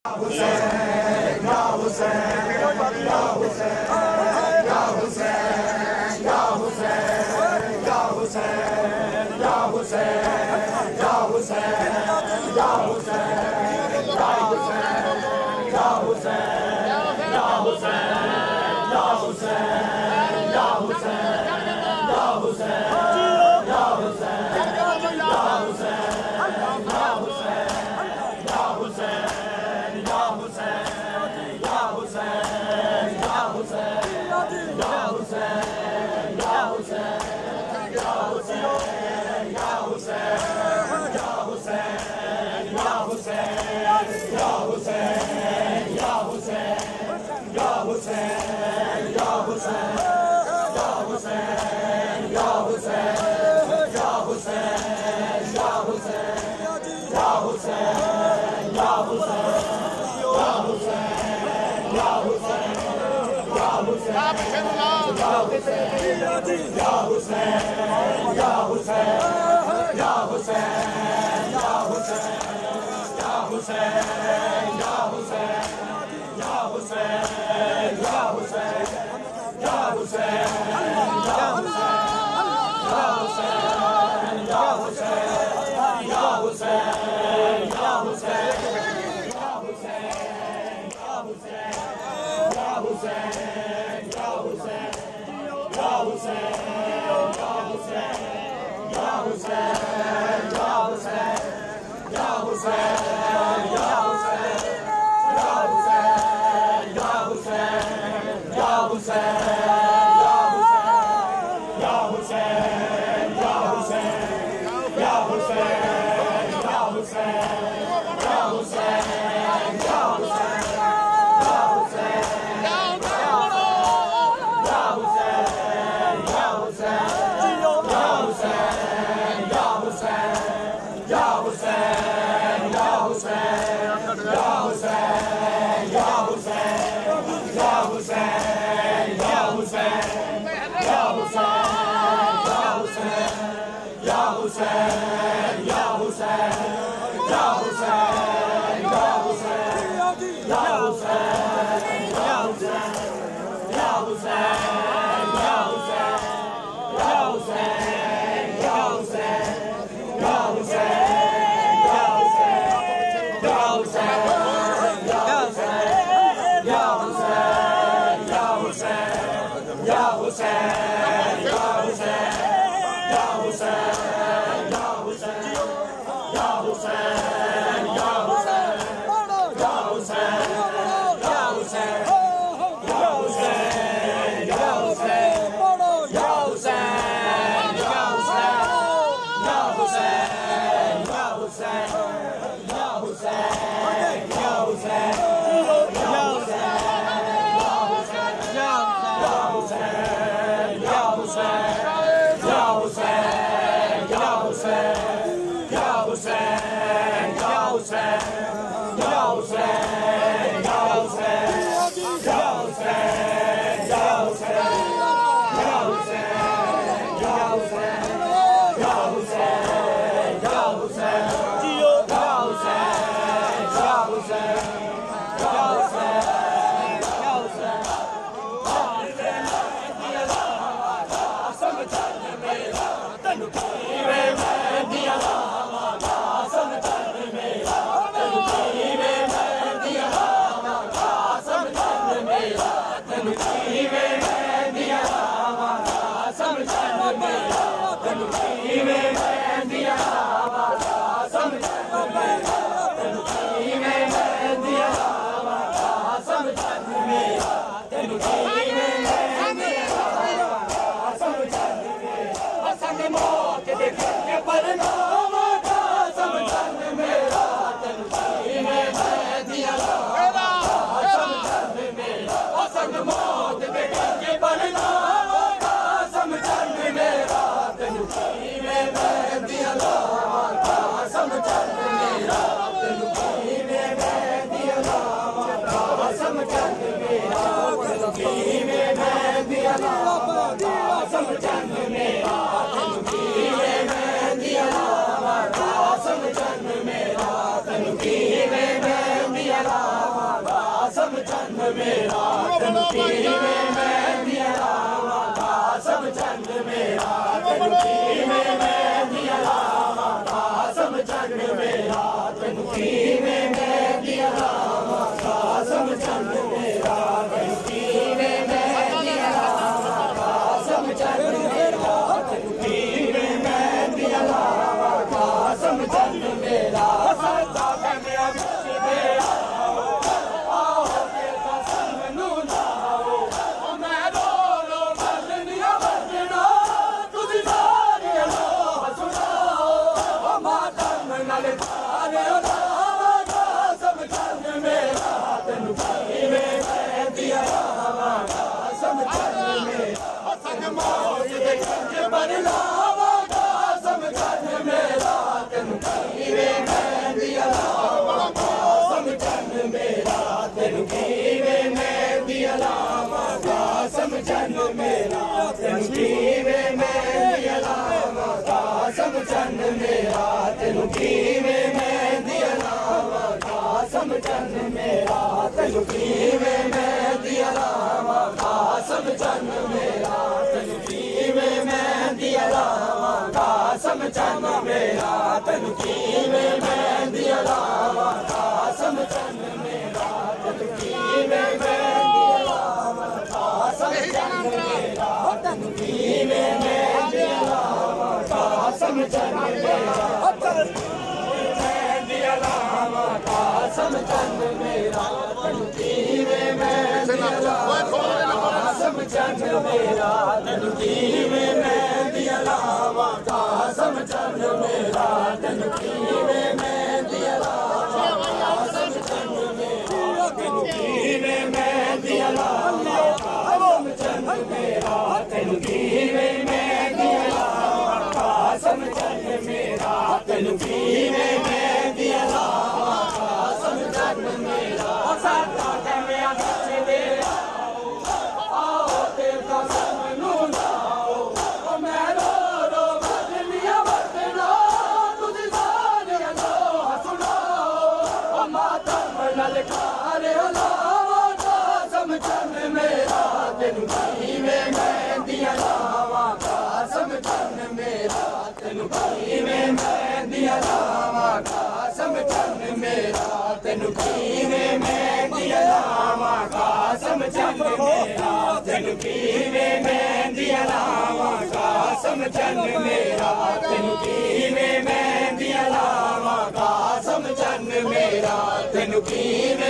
Hussein, Ya Hussein, Ya Hussein, Ya Hussein, Ya Hussein, Ya Hussein, Ya Hussein, Ya Hussein, Ya Hussein, Ya Hussein, Ya Hussein, Ya Hussein, Ya Hussein, Ya Hussein, Ya Hussein, Ya Hussein, Ya Hussein, Qasem ਚੰਨ ਮੇਰਾ ਤੈਨੂੰ ਕਿਵੇਂ ਮਹਿੰਦੀਆਂ ਲਾਵਾਂ ਕਾਸਮ ਚੰਨ ਮੇਰਾ ਤੈਨੂੰ ਕਿਵੇਂ ਮਹਿੰਦੀਆਂ ਲਾਵਾਂ ਕਾਸਮ ਚੰਨ ਮੇਰਾ ਤੈਨੂੰ ਕਿਵੇਂ ਮਹਿੰਦੀਆਂ ਲਾਵਾਂ ਕਾਸਮ ਚੰਨ ਮੇਰਾ ਤੈਨੂੰ ਕਿਵੇਂ ਮਹਿੰਦੀਆਂ ਲਾਵਾਂ ਕਾਸਮ ਚੰਨ ਮੇਰਾ ਤੈਨੂੰ ਕਿਵੇਂ ਮਹਿੰਦੀਆਂ ਲਾਵਾਂ ਕਾਸਮ ਚੰਨ ਮੇਰਾ ਸਦਾ ਕਹਿੰਦਿਆਂ ਵਿੱਚ ਮੇਰਾ ਆਓ ਤੇ ਕਸਮ ਨੂੰ ਲਾਓ ਮੈਂ ਰੋ ਰੋ ਮਰਨੀਆਂ ਵਰਨਾ ਤੁਸੀਂ ਸਾਰੇ ਲੋ ਹੱਸਣਾ ਮਾਤਮ ਨਾਲ ਸਾਰੇ ਲਾਵਾ ਕਾਸਮ ਚੰਨ ਮੇਰਾ ਤੈਨੂੰ ਕਿਵੇਂ ਮਹਿੰਦੀਆਂ ਲਾਵਾਂ ਕਾਸਮ ਚੰਨ ਮੇਰਾ ਸੰਗ ਮੌਤ ਦੇ ਕੰਜ ਬਨ ਲਾਵਾ ਕਾਸਮ ਚੰਨ ਮੇਰਾ ਤੈਨੂੰ ਕਿਵੇਂ ਮਹਿੰਦੀਆਂ ਲਾਵਾਂ ਕਾਸਮ ਚੰਨ ਮੇਰਾ ਤੈਨੂੰ ਕਿਵੇਂ ਮਹਿੰਦੀਆਂ ਲਾਵਾਂ ਕਾਸਮ ਚੰਨ ਮੇਰਾ ਤੈਨੂੰ ਕਿਵੇਂ ਮਹਿੰਦੀਆਂ ਲਾਵਾਂ ਕਾਸਮ ਚੰਨ ਮੇਰਾ ਤੈਨੂੰ ਕਿਵੇਂ ਮਹਿੰਦੀਆਂ ਲਾਵਾਂ ਕਾਸਮ ਚੰਨ ਮੇਰਾ ਤੈਨੂੰ ਕਿਵੇਂ ਮਹਿੰਦੀਆਂ ਲਾਵਾਂ ਕਾਸਮ ਚੰਨ ਮੇਰਾ ਤੈਨੂੰ ਕਿਵੇਂ ਮਹਿੰਦੀਆਂ ਲਾਵਾਂ ਕਾਸਮ ਚੰਨ ਮੇਰਾ ਤੈਨੂੰ ਕਿਵੇਂ ਮਹਿੰਦੀਆਂ ਲਾਵਾਂ ਕਾਸਮ ਚੰਨ ਮੇਰਾ ਤੈਨੂੰ ਕਿਵੇਂ ਮਹਿੰਦੀਆਂ ਲਾਵਾਂ ਕਾਸਮ ਚੰਨ ਮੇਰਾ ਤੈਨੂੰ ਕਿਵੇਂ ਮਹਿੰਦੀਆਂ ਲਾਵਾਂ ਕਾਸਮ ਚੰਨ ਮੇਰਾ ਮਹਿੰਦੀਆਂ ਲਾਵਾਂ ਕਾਸਮ ਚੰਨ ਮੇਰਾ ਤੈਨੂੰ ਕਿਵੇਂ ਮਹਿੰਦੀਆਂ ਲਾਵਾਂ ਕਾਸਮ ਚੰਨ ਮੇਰਾ ਤੈਨੂੰ ਕਿਵੇਂ ਮਹਿੰਦੀਆਂ ਲਾਵਾਂ ਕਾਸਮ ਚੰਨ ਮੇਰਾ ਤੈਨੂੰ ਕਿਵੇਂ ਮਹਿੰਦੀਆਂ ਲਾਵਾਂ ਕਾਸਮ ਚੰਨ ਮੇਰਾ ਤੈਨੂੰ ਕਿਵੇਂ ਮਹਿੰਦੀਆਂ ਲਾਵਾਂ ਕਾਸਮ ਚੰਨ ਮੇਰਾ ਤੈਨੂੰ ਕਿਵੇਂ ਮਹਿੰਦੀਆਂ ਲਾਵਾਂ ਕਾਸਮ ਚੰਨ ਮੇਰਾ ਤੈਨੂੰ ਕਿਵੇਂ ਮਹਿੰਦੀਆਂ ਲਾਵਾਂ ਕਾਸਮ ਚੰਨ ਮੇਰਾ ਸਾਡਾ ਕਹਿੰਦਿਆਂ ਵਿੱਚ ਮੇਰਾ ਆਓ ਤੇ ਕਸਮ ਨੂੰ ਲਾਓ ਮੈਂ ਰੋ ਰੋ ਮਰਨੀਆਂ ਵਰਨਾ ਤੁਸੀਂ ਸਾਰੇ ਲੋ ਹੱਸਣਾ ਮਾਤਮ ਨਾਲ ਖਾਰੇ ਲਾਵਾ ਕਾਸਮ ਚੰਨ ਮੇਰਾ ਤੈਨੂੰ ਕਿਵੇਂ ਮਹਿੰਦੀਆਂ ਲਾਵਾਂ ਕਾਸਮ ਚੰਨ ਮੇਰਾ ਤੈਨੂੰ ਕਿਵੇਂ ਮਹਿੰਦੀਆਂ ਲਾਵਾਂ ਕਾਸਮ ਚੰਨ ਮੇਰਾ ਤੈਨੂੰ ਕਿਵੇਂ ਮਹਿੰਦੀਆਂ ਲਾਵਾਂ ਕਾਸਮ ਚੰਨ ਮੇਰਾ ਤੈਨੂੰ ਕਿਵੇਂ ਮਹਿੰਦੀਆਂ ਲਾਵਾਂ ਕਾਸਮ ਚੰਨ ਮੇਰਾ ਤੈਨੂੰ ਕਿਵੇਂ ਮਹਿੰਦੀਆਂ ਲਾਵਾਂ ਕਾਸਮ ਚੰਨ ਮੇਰਾ ਤੈਨੂੰ ਕਿਵੇਂ